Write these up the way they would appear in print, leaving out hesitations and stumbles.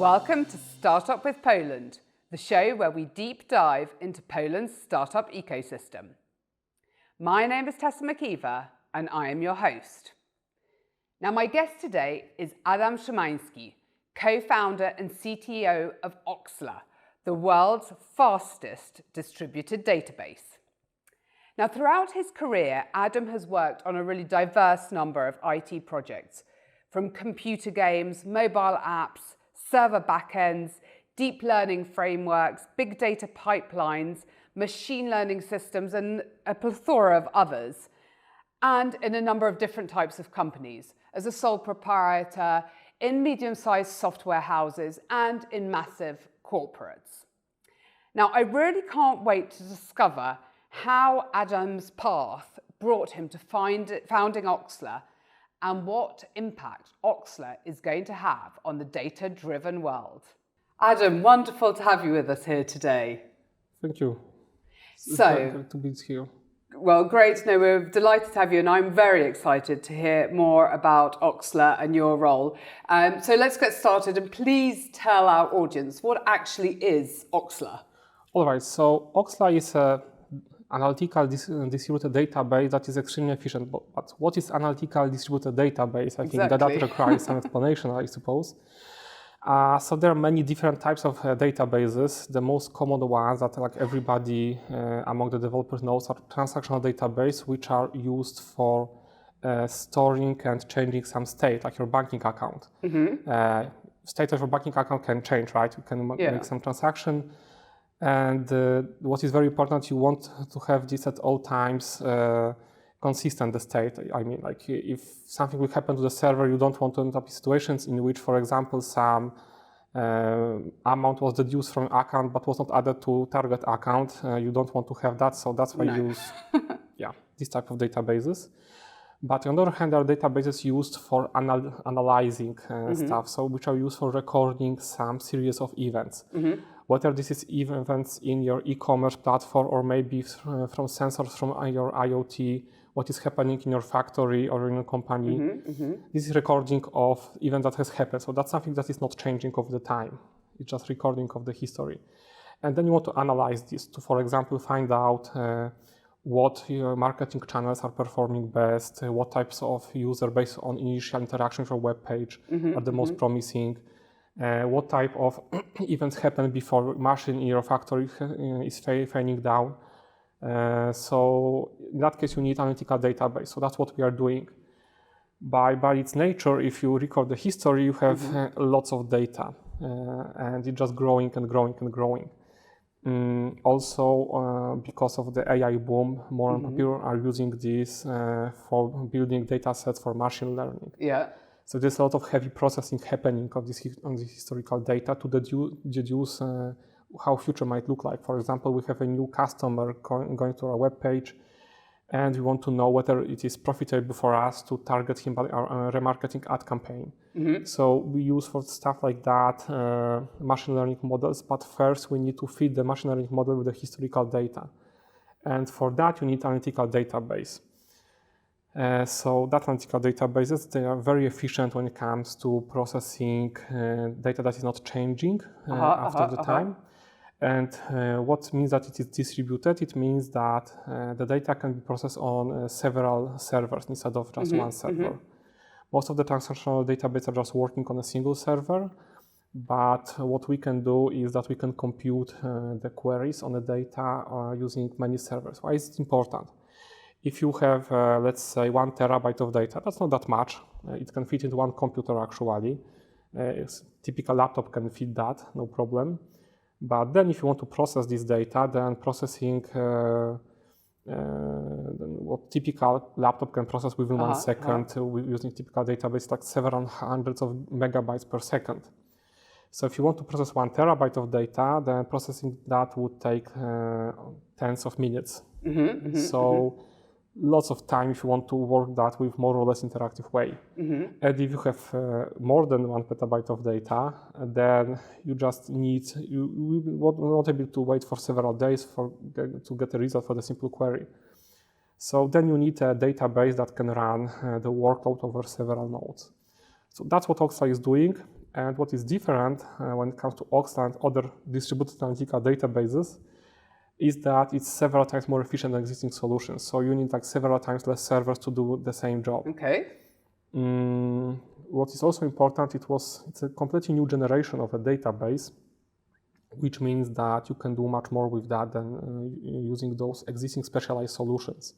Welcome to Startup with Poland, the show where we deep dive into Poland's startup ecosystem. My name is Tessa McIver and I am your host. Now my guest today is Adam Szymański, co-founder and CTO of Oxla, the world's fastest distributed database. Now throughout his career, Adam has worked on a really diverse number of IT projects, from computer games, mobile apps, server backends, deep learning frameworks, big data pipelines, machine learning systems, and a plethora of others, and in a number of different types of companies, as a sole proprietor, in medium-sized software houses, and in massive corporates. Now, I really can't wait to discover how Adam's path brought him to founding Oxler and what impact Oxler is going to have on the data-driven world. Adam, wonderful to have you with us here today. Thank you. So, great to be here. Well, great. No, we're delighted to have you, and I'm very excited to hear more about Oxler and your role. So let's get started, and please tell our audience what actually is Oxler. All right. So Oxla is a analytical distributed database that is extremely efficient. But what is analytical distributed database? I think that requires some explanation, I suppose. So there are many different types of databases. The most common ones that like everybody among the developers knows are transactional databases, which are used for storing and changing some state, like your banking account. Mm-hmm. State of your banking account can change, right? You can make some transaction. And what is very important, you want to have this at all times consistent, the state. I mean, like if something will happen to the server, you don't want to end up in situations in which, for example, some amount was deduced from account but was not added to target account. You don't want to have that, so that's why you use this type of databases. But on the other hand, there are databases used for analyzing stuff, so which are used for recording some series of events. Mm-hmm. Whether this is events in your e-commerce platform or maybe from sensors from your IoT, what is happening in your factory or in your company. Mm-hmm, mm-hmm. This is recording of event that has happened. So that's something that is not changing over the time. It's just recording of the history. And then you want to analyze this to, for example, find out what your marketing channels are performing best, what types of user based on initial interaction with your web page are the most promising. What type of events happen before machine in your factory is failing down. So in that case, you need analytical database. So that's what we are doing. By its nature, if you record the history, you have lots of data, and it's just growing and growing and growing. Also, because of the AI boom, more and more people are using this for building data sets for machine learning. Yeah. So there's a lot of heavy processing happening on this historical data to deduce how future might look like. For example, we have a new customer going to our web page, and we want to know whether it is profitable for us to target him by our remarketing ad campaign. Mm-hmm. So we use for stuff like that machine learning models, but first we need to feed the machine learning model with the historical data. And for that, you need analytical database. So that analytical databases, they are very efficient when it comes to processing data that is not changing after the time. And what means that it is distributed, it means that the data can be processed on several servers instead of just one server. Most of the transactional databases are just working on a single server, but what we can do is that we can compute the queries on the data using many servers. Why is it important? If you have, let's say, 1 terabyte of data, that's not that much. It can fit into one computer, actually. A typical laptop can fit that, no problem. But then if you want to process this data, then processing what typical laptop can process within 1 second using typical database, like several hundreds of megabytes per second. So if you want to process 1 terabyte of data, then processing that would take tens of minutes. Lots of time if you want to work that with more or less interactive way. And if you have more than 1 petabyte of data, then you just need, you will not able to wait for several days to get a result for the simple query. So then you need a database that can run the workload over several nodes. So that's what Oxla is doing. And what is different when it comes to Oxla and other distributed analytical databases is that it's several times more efficient than existing solutions. So you need like several times less servers to do the same job. Okay. What is also important, it's a completely new generation of a database, which means that you can do much more with that than using those existing specialized solutions.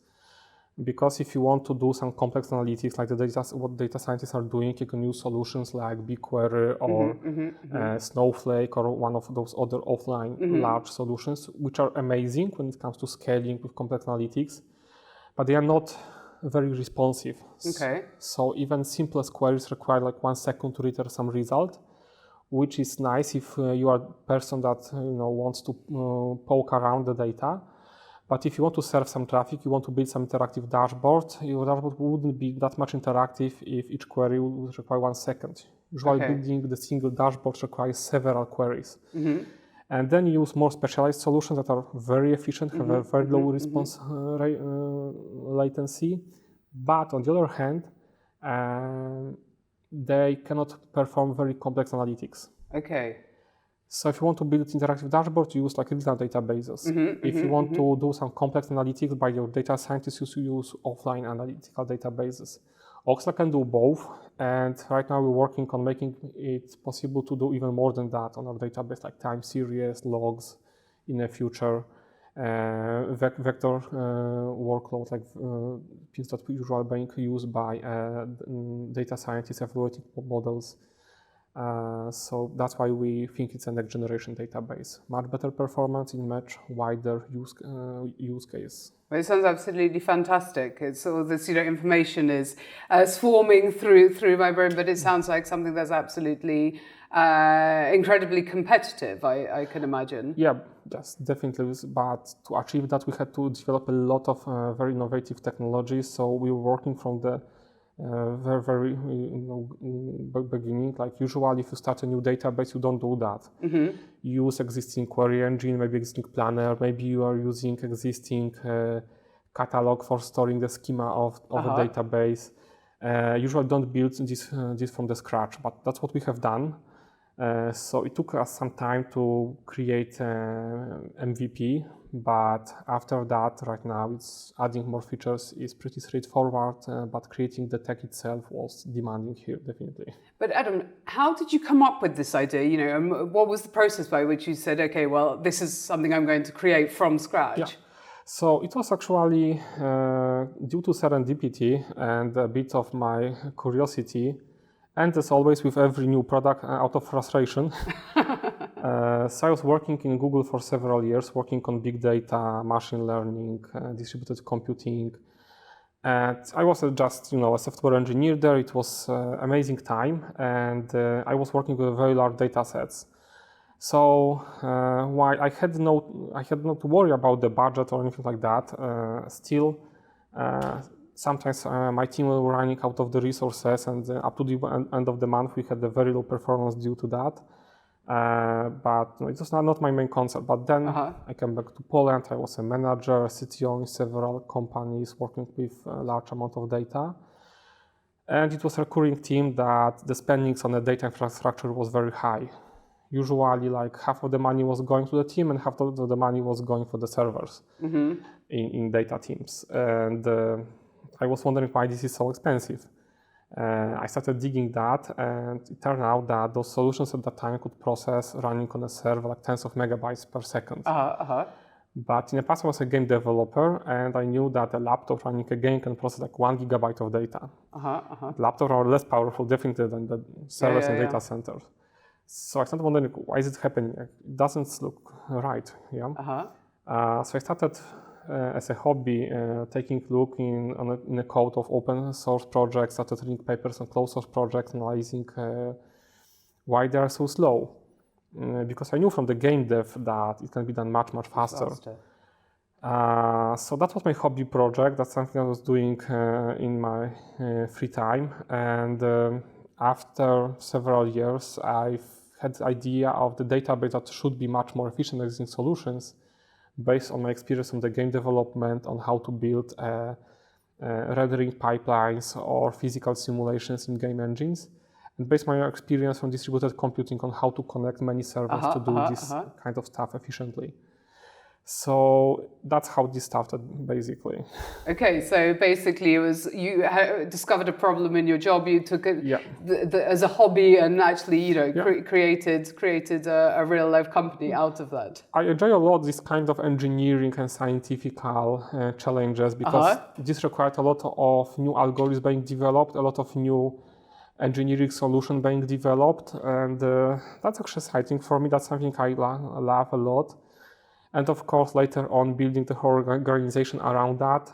Because if you want to do some complex analytics, like what data scientists are doing, you can use solutions like BigQuery or Snowflake or one of those other offline large solutions, which are amazing when it comes to scaling with complex analytics, but they are not very responsive. Okay. So even simplest queries require like 1 second to return some result, which is nice if you are a person that wants to poke around the data. But if you want to serve some traffic, you want to build some interactive dashboard, your dashboard wouldn't be that much interactive if each query would require 1 second. Usually building the single dashboard requires several queries. And then you use more specialized solutions that are very efficient, have a very low response latency. But on the other hand, they cannot perform very complex analytics. Okay. So if you want to build interactive dashboards, you use like real-time databases. If you want to do some complex analytics by your data scientists, you use offline analytical databases. Oxla can do both, and right now we're working on making it possible to do even more than that on our database, like time series, logs in the future, vector workload, like things that usually being used by data scientists evaluating models. So that's why we think it's a next generation database. Much better performance in much wider use case. Well, it sounds absolutely fantastic. It's all this, information is swarming through my brain, but it sounds like something that's absolutely incredibly competitive, I can imagine. Yeah, yes, definitely. But to achieve that, we had to develop a lot of very innovative technologies. So we were working from the very beginning. Like usually if you start a new database, you don't do that. You use existing query engine, maybe existing planner, maybe you are using existing catalog for storing the schema of a database. Usually don't build this from the scratch, but that's what we have done. So it took us some time to create MVP, but after that, right now, it's adding more features is pretty straightforward, but creating the tech itself was demanding here, definitely. But Adam, how did you come up with this idea? What was the process by which you said, okay, well, this is something I'm going to create from scratch? Yeah. So it was actually due to serendipity and a bit of my curiosity. And as always, with every new product, out of frustration. So I was working in Google for several years, working on big data, machine learning, distributed computing. And I was just, a software engineer there. It was amazing time. And I was working with very large data sets. So while I had not to worry about the budget or anything like that, still, sometimes my team were running out of the resources, and up to the end of the month, we had a very low performance due to that. But it was not my main concept. But then I came back to Poland. I was a manager, CTO in several companies working with a large amount of data. And it was a recurring theme that the spendings on the data infrastructure was very high. Usually, like half of the money was going to the team and half of the money was going for the servers in data teams. And I was wondering why this is so expensive. I started digging that, and it turned out that those solutions at that time could process running on a server like tens of megabytes per second. But in the past, I was a game developer, and I knew that a laptop running a game can process like 1 gigabyte of data. Laptops are less powerful, definitely, than the servers and data centers. So I started wondering, why is it happening? It doesn't look right. So I started as a hobby, taking a look in the code of open source projects, started reading papers on closed source projects, analyzing why they are so slow. Because I knew from the game dev that it can be done much faster. So that was my hobby project. That's something I was doing in my free time. And after several years, I had the idea of the database that should be much more efficient than existing solutions, based on my experience on the game development, on how to build rendering pipelines or physical simulations in game engines. and based my experience from distributed computing on how to connect many servers to do this kind of stuff efficiently. So that's how this started, basically. Okay, so basically it was you discovered a problem in your job, you took it as a hobby and actually, created a real life company out of that. I enjoy a lot this kind of engineering and scientific challenges because this required a lot of new algorithms being developed, a lot of new engineering solutions being developed, and that's actually exciting for me. That's something I love a lot. And of course, later on, building the whole organization around that,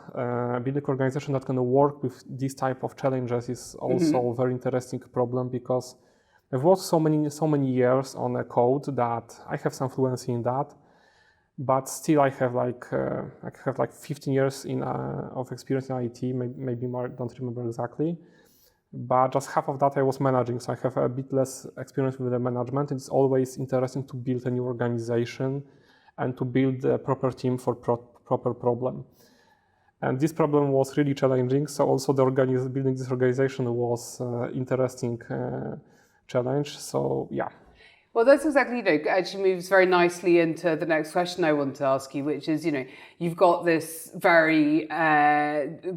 building an organization that can work with these type of challenges is also a very interesting problem because I've worked so many years on a code that I have some fluency in that, but still I have like 15 years of experience in IT, maybe more, don't remember exactly. But just half of that I was managing, so I have a bit less experience with the management. It's always interesting to build a new organization and to build a proper team for proper problem. And this problem was really challenging, so also building this organization was interesting challenge, so yeah. Well, that's exactly, actually moves very nicely into the next question I want to ask you, which is, you've got this very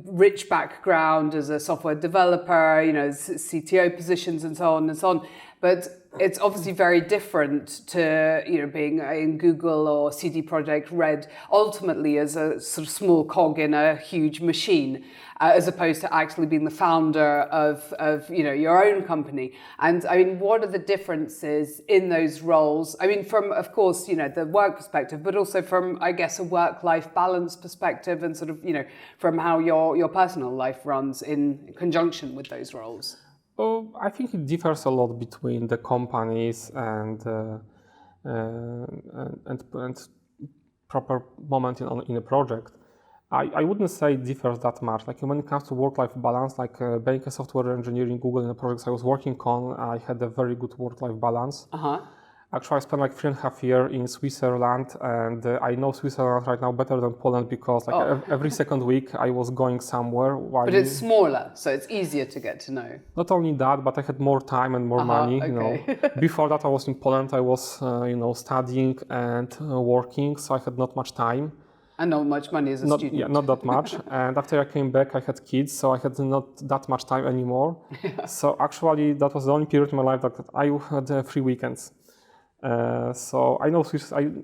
rich background as a software developer, CTO positions and so on, but it's obviously very different to, being in Google or CD Projekt Red, ultimately as a sort of small cog in a huge machine, as opposed to actually being the founder of your own company. And I mean, what are the differences in those roles? I mean, from, of course, the work perspective, but also from, I guess, a work-life balance perspective and sort of, from how your personal life runs in conjunction with those roles. I think it differs a lot between the companies and proper moment in a project. I wouldn't say it differs that much. Like when it comes to work-life balance, like being a software engineer in Google in the projects I was working on, I had a very good work-life balance. Actually, I spent like 3.5 years in Switzerland, and I know Switzerland right now better than Poland because every second week I was going somewhere. But it's smaller, so it's easier to get to know. Not only that, but I had more time and more money. Before that, I was in Poland. I was, studying and working, so I had not much time. And not much money as a student. Yeah, not that much. And after I came back, I had kids, so I had not that much time anymore. So actually, that was the only period in my life that I had free weekends. So I know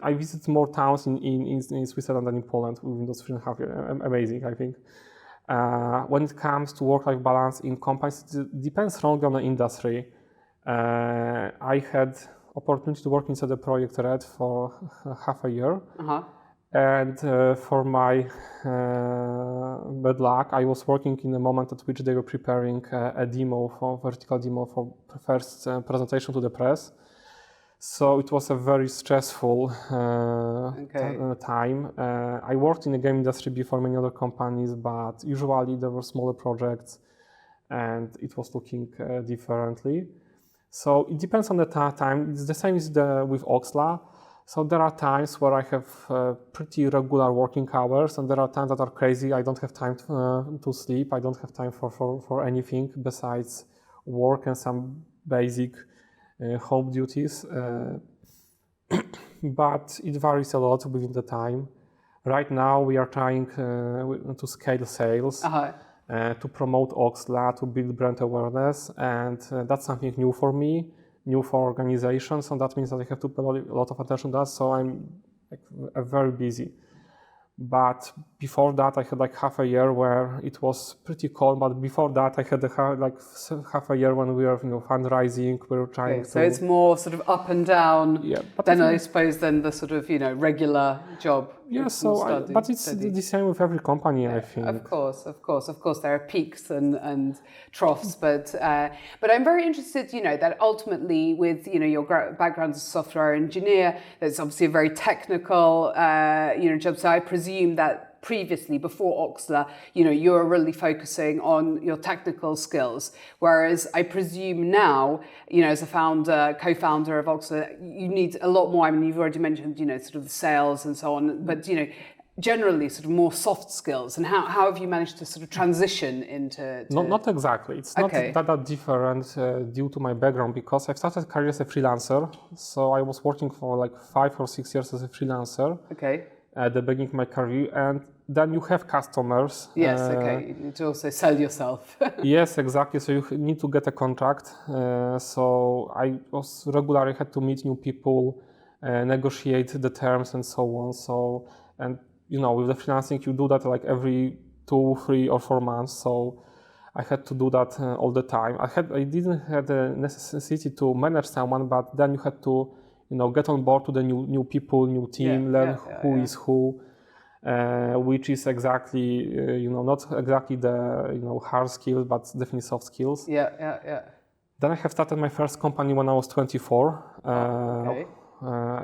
I visited more towns in Switzerland than in Poland within those 3.5 years. Amazing, I think. When it comes to work-life balance in companies, it depends strongly on the industry. I had opportunity to work inside the Project Red for half a year. And for my bad luck, I was working in the moment at which they were preparing a vertical demo for first presentation to the press. So it was a very stressful time. I worked in the game industry before many other companies, but usually there were smaller projects and it was looking differently. So it depends on the time. It's the same with Oxla. So there are times where I have pretty regular working hours, and there are times that are crazy. I don't have time to sleep. I don't have time for anything besides work and some basic home duties. But it varies a lot within the time. Right now we are trying to scale sales, to promote Oxla, to build brand awareness, and that's something new for me. New for organizations, so that means that I have to pay a lot of attention to that, so I'm very busy. But before that, I had like half a year where it was pretty calm, but before that, I had half a year when we were fundraising, we were trying to... So it's more sort of up and down I suppose than the sort of, regular job. Yeah, but it's the same with every company, I think. Of course. There are peaks and troughs, but I'm very interested, that ultimately with, your background as a software engineer, that's obviously a very technical, job. So I presume that previously, before Oxla, you were really focusing on your technical skills. Whereas I presume now, as a co-founder of Oxla, you need a lot more. I mean, you've already mentioned, sort of the sales and so on. But, generally sort of more soft skills, and how have you managed to sort of transition into? Not exactly. It's not that different due to my background, because I started career as a freelancer. So I was working for like 5 or 6 years as a freelancer. Okay. At the beginning of my career, and then you have customers. Yes, you need to also sell yourself. Yes, exactly. So you need to get a contract. So I was regularly had to meet new people, negotiate the terms and so on. So, and with the freelancing, you do that like every 2, 3, or 4 months. So I had to do that all the time. I didn't have the necessity to manage someone, but then you had to get on board to the new people, new team, learn who is who, which is exactly, not exactly the, hard skills, but definitely soft skills. Yeah. Then I have started my first company when I was 24.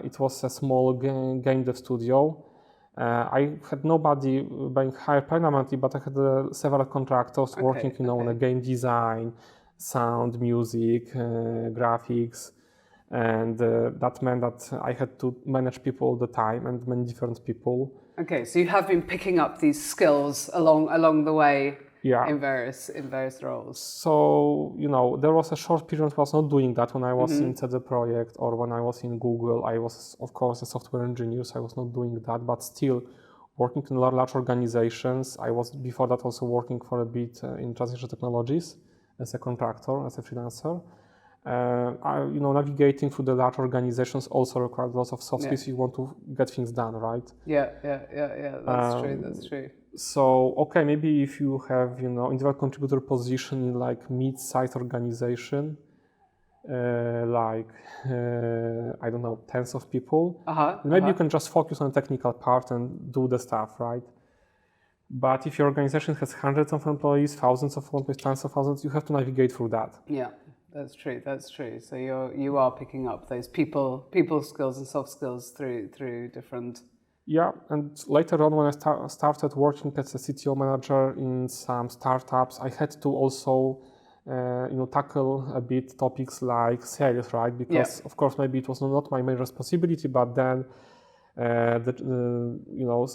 It was a small game dev studio. I had nobody being hired permanently, but I had several contractors working, on a game design, sound, music, graphics. And that meant that I had to manage people all the time, and many different people. Okay, so you have been picking up these skills along the way in various roles. So, there was a short period I was not doing that when I was into the project, or when I was in Google. I was, of course, a software engineer, so I was not doing that, but still working in large organizations. I was before that also working for a bit in transition technologies as a contractor, as a freelancer. Navigating through the large organizations also requires lots of soft skills. You want to get things done, right? Yeah. That's true. So, maybe if you have, individual contributor position in like mid-sized organization, I don't know, tens of people, maybe you can just focus on the technical part and do the stuff, right? But if your organization has hundreds of employees, thousands of employees, tens of thousands, you have to navigate through that. Yeah. That's true. So you are picking up those people skills and soft skills through different. Yeah, and later on when I started working as a CTO manager in some startups, I had to also tackle a bit topics like sales, right? Because of course maybe it was not my main responsibility, but then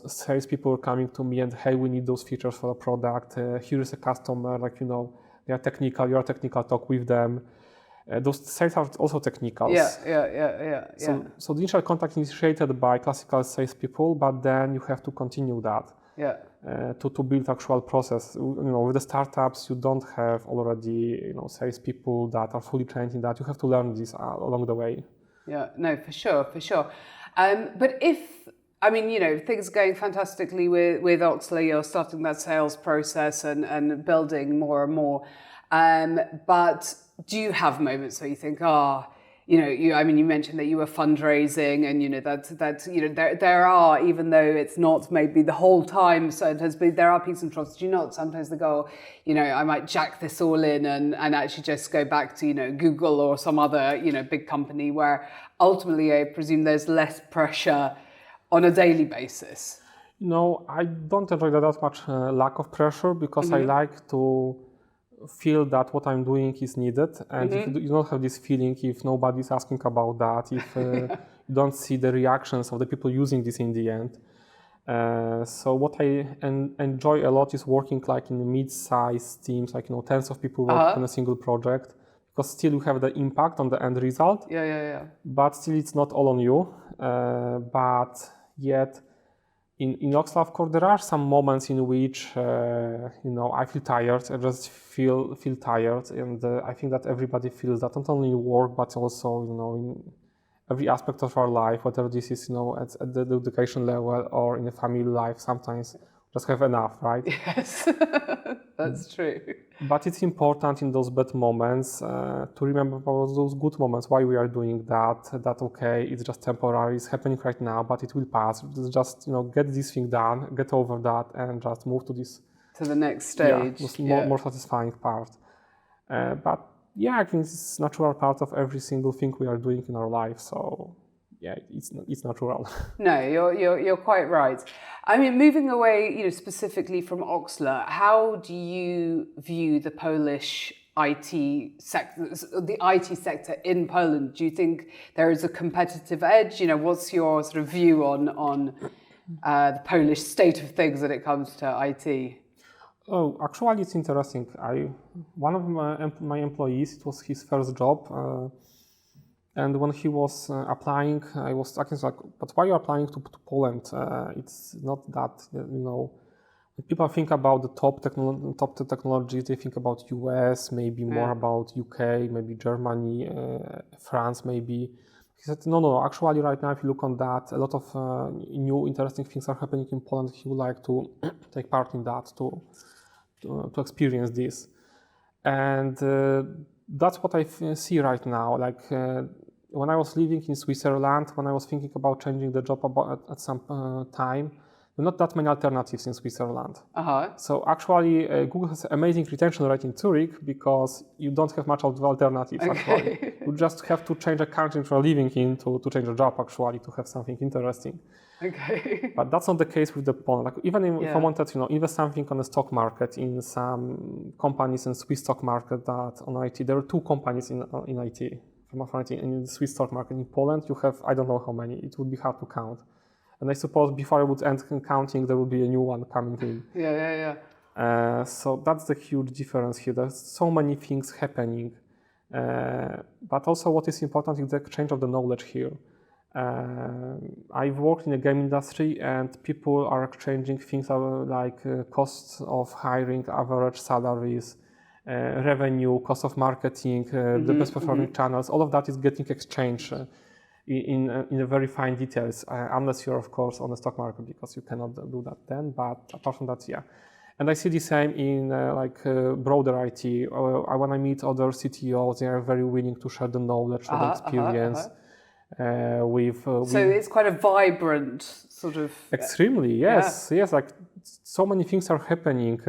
sales people were coming to me and, hey, we need those features for a product. Here is a customer, they are technical, you are technical, talk with them. Those sales are also technicals. Yeah. So the initial contact is initiated by classical sales people, but then you have to continue that. To build actual process. With the startups, you don't have already, sales people that are fully trained in that. You have to learn this along the way. Yeah, no, for sure. But things are going fantastically with Oxler, you're starting that sales process and building more and more. But do you have moments where you think, you mentioned that you were fundraising, and there are, even though it's not maybe the whole time, so it has been, there are peaks and troughs. Do you not sometimes go, I might jack this all in and actually just go back to, Google or some other, big company where ultimately I presume there's less pressure on a daily basis? I don't enjoy that much lack of pressure, because I like to feel that what I'm doing is needed, and if you don't have this feeling, if nobody's asking about that, if you don't see the reactions of the people using this in the end. So what I enjoy a lot is working like in mid-sized teams, like tens of people working on a single project, because still you have the impact on the end result. Yeah. But still it's not all on you. But yet in Oxla, of course, there are some moments in which I feel tired. I just feel tired, and I think that everybody feels that, not only in work but also in every aspect of our life, whether this is at the education level or in the family life. Sometimes just have enough, right? Yes, that's true. But it's important in those bad moments to remember about those good moments, why we are doing that okay, it's just temporary, it's happening right now, but it will pass. Just, get this thing done, get over that, and just move to the next stage. More satisfying part. But yeah, I think it's a natural part of every single thing we are doing in our life. So yeah, it's natural. No, you're quite right. I mean, moving away, specifically from Oxler, how do you view the Polish IT sector, the IT sector in Poland? Do you think there is a competitive edge? What's your sort of view on the Polish state of things when it comes to IT? Oh, actually, it's interesting. One of my employees, it was his first job, and when he was applying, I was asking like, "But why are you applying to Poland? It's not that When people think about the top technologies, they think about US, maybe more about UK, maybe Germany, France, maybe." He said, no, actually right now, if you look on that, a lot of new interesting things are happening in Poland. He would like to take part in that, to experience this. And that's what I see right now. Like when I was living in Switzerland, when I was thinking about changing the job at some time, there are not that many alternatives in Switzerland. So actually, Google has amazing retention rate in Zurich because you don't have much of the alternatives. Actually, you just have to change a country you're living in to change a job. Actually, to have something interesting. Okay. But that's not the case with the Poland. Like even if I wanted to invest something on the stock market in some companies in Swiss stock market that on IT, there are 2 companies in IT in the Swiss stock market. In Poland, you have I don't know how many. It would be hard to count. And I suppose before I would end counting, there will be a new one coming in. So that's the huge difference here. There's so many things happening. But also what is important is the exchange of the knowledge here. I've worked in the game industry and people are exchanging things like costs of hiring, average salaries, revenue, cost of marketing, the best performing channels. All of that is getting exchanged in a very fine details, unless you're of course on the stock market, because you cannot do that then. But apart from that, and I see the same in broader IT. When I meet other CTOs, they are very willing to share the knowledge, the experience. So it's quite a vibrant sort of. Extremely, yes. Like so many things are happening.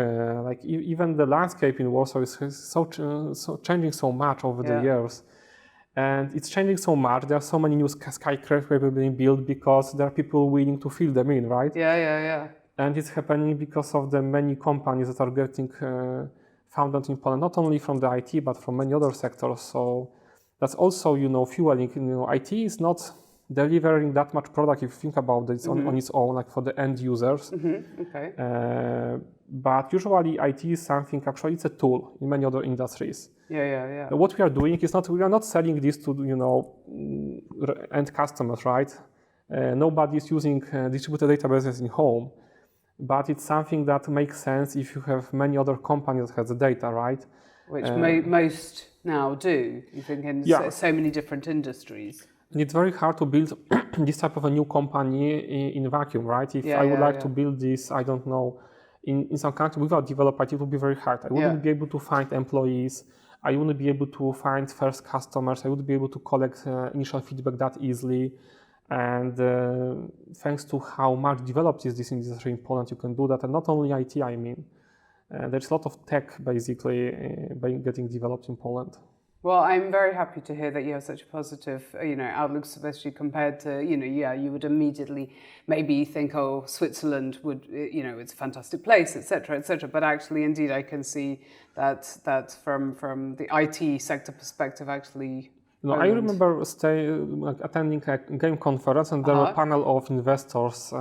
Like even the landscape in Warsaw is so changing so much over the years. And it's changing so much. There are so many new skyscrapers being built because there are people willing to fill them in, right? And it's happening because of the many companies that are getting founded in Poland, not only from the IT, but from many other sectors. So that's also, fueling. IT is not delivering that much product if you think about it on its own, like for the end users. But usually IT is something, actually it's a tool in many other industries. What we are doing is we are not selling this to, end customers, right? Nobody is using distributed databases in home, but it's something that makes sense if you have many other companies that have the data, right? Which most now do, you think, in so many different industries. And it's very hard to build this type of a new company in vacuum, right? If I would like to build this, I don't know, in some country without developers, it would be very hard. I wouldn't be able to find employees. I wouldn't be able to find first customers. I wouldn't be able to collect initial feedback that easily. And thanks to how much developed is this industry in Poland, you can do that. And not only IT, I mean. There's a lot of tech, basically, getting developed in Poland. Well, I'm very happy to hear that you have such a positive, outlook, especially compared to, you would immediately maybe think, oh, Switzerland would, it's a fantastic place, etc., etc. But actually, indeed, I can see that from the IT sector perspective, actually. I remember attending a game conference, and there were a panel of investors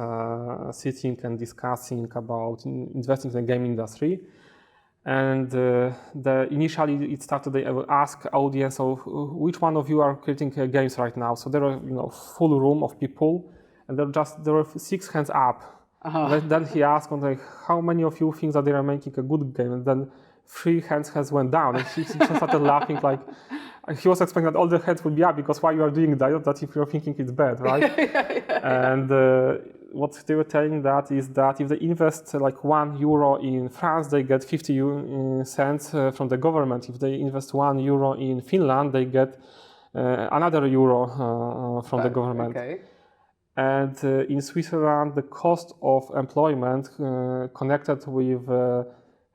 sitting and discussing about investing in the game industry. And initially it started, they will ask audience, so which one of you are creating games right now? So there were full room of people, and there were 6 hands up. Then he asked, how many of you think that they are making a good game? And then 3 hands went down, and he just started laughing. Like he was expecting that all the hands would be up, because why you are doing that if you're thinking it's bad, right? And what they were telling that is that if they invest like €1 in France, they get 50 cents from the government. If they invest €1 in Finland, they get another euro from the government. And in Switzerland, the cost of employment connected with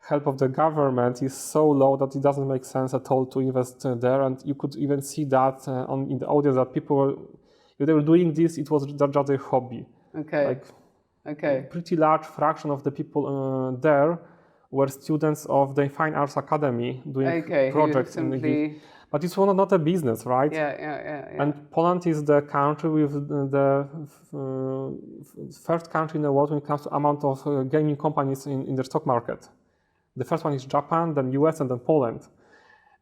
help of the government is so low that it doesn't make sense at all to invest there. And you could even see that in the audience, that people, if they were doing this, it was just a hobby. Pretty large fraction of the people there were students of the Fine Arts Academy doing projects. But it's not a business, right? Yeah. And Poland is the country with the first country in the world when it comes to amount of gaming companies in the stock market. The first one is Japan, then US, and then Poland.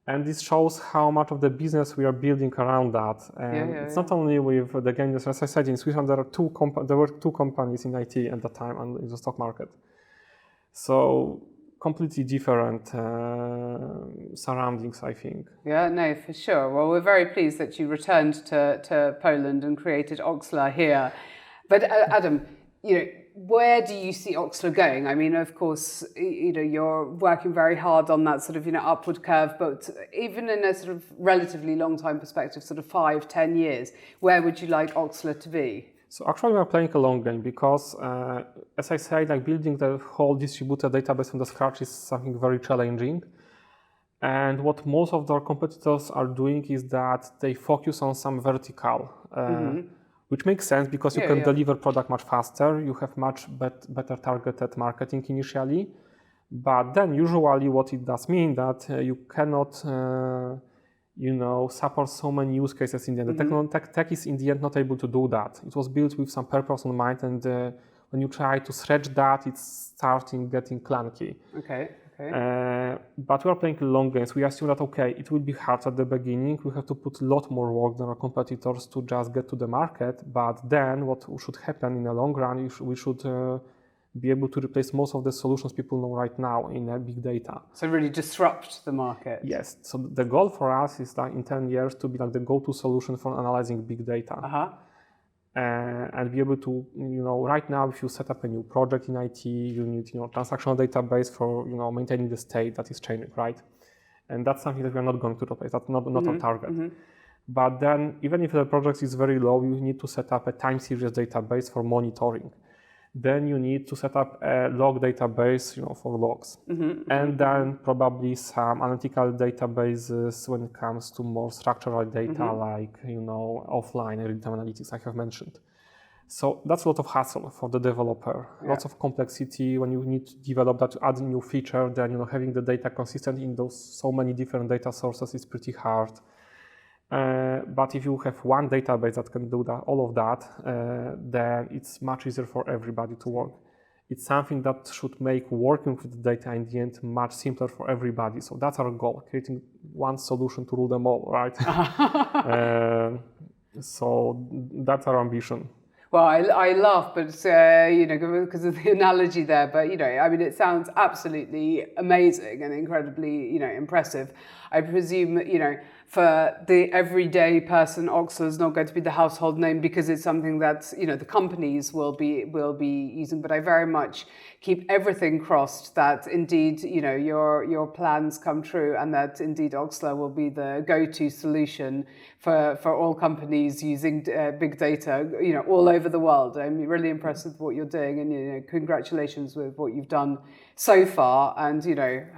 And this shows how much of the business we are building around that. And it's not only with the game industry. As I said, in Sweden there were two companies in IT at the time and in the stock market. So completely different surroundings, I think. Yeah, no, for sure. Well, we're very pleased that you returned to Poland and created Oxler here. But Adam, where do you see Oxler going? I mean, of course, you're working very hard on that sort of, upward curve, but even in a sort of relatively long time perspective, sort of 5-10 years, where would you like Oxler to be? So actually we are playing a long game because, as I said, like building the whole distributed database from the scratch is something very challenging. And what most of our competitors are doing is that they focus on some vertical, which makes sense because you can deliver product much faster. You have much better targeted marketing initially. But then usually what it does mean that you cannot support so many use cases in the end. The tech is in the end not able to do that. It was built with some purpose in mind, and when you try to stretch that, it's starting getting clunky. Okay. But we are playing long games. We assume that, it will be hard at the beginning. We have to put a lot more work than our competitors to just get to the market. But then what should happen in the long run, we should be able to replace most of the solutions people know right now in big data. So really disrupt the market. Yes. So the goal for us is that in 10 years to be like the go-to solution for analyzing big data. And be able to, right now, if you set up a new project in IT, you need, transactional database for, maintaining the state that is changing, right? And that's something that we are not going to replace. That's not our target. But then, even if the project is very low, you need to set up a time series database for monitoring. Then you need to set up a log database, for logs. And then probably some analytical databases when it comes to more structural data, like, offline and real-time analytics I have mentioned. So that's a lot of hassle for the developer, lots of complexity when you need to develop that, to add a new feature, then, having the data consistent in those so many different data sources is pretty hard. But if you have one database that can do that, all of that, then it's much easier for everybody to work. It's something that should make working with the data in the end much simpler for everybody. So that's our goal, creating one solution to rule them all, right? So that's our ambition. Well, I laugh, but because of the analogy there. But it sounds absolutely amazing and incredibly, impressive. I presume, for the everyday person, Oxler is not going to be the household name because it's something that the companies will be using. But I very much keep everything crossed that indeed your plans come true, and that indeed Oxler will be the go-to solution for all companies using big data all over the world. I'm really impressed with what you're doing, and congratulations with what you've done so far, and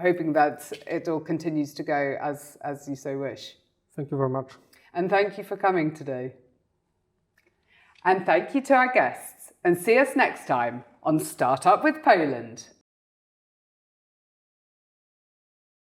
hoping that it all continues to go as you so wish. Thank you very much. And thank you for coming today. And thank you to our guests, and see us next time on Startup with Poland.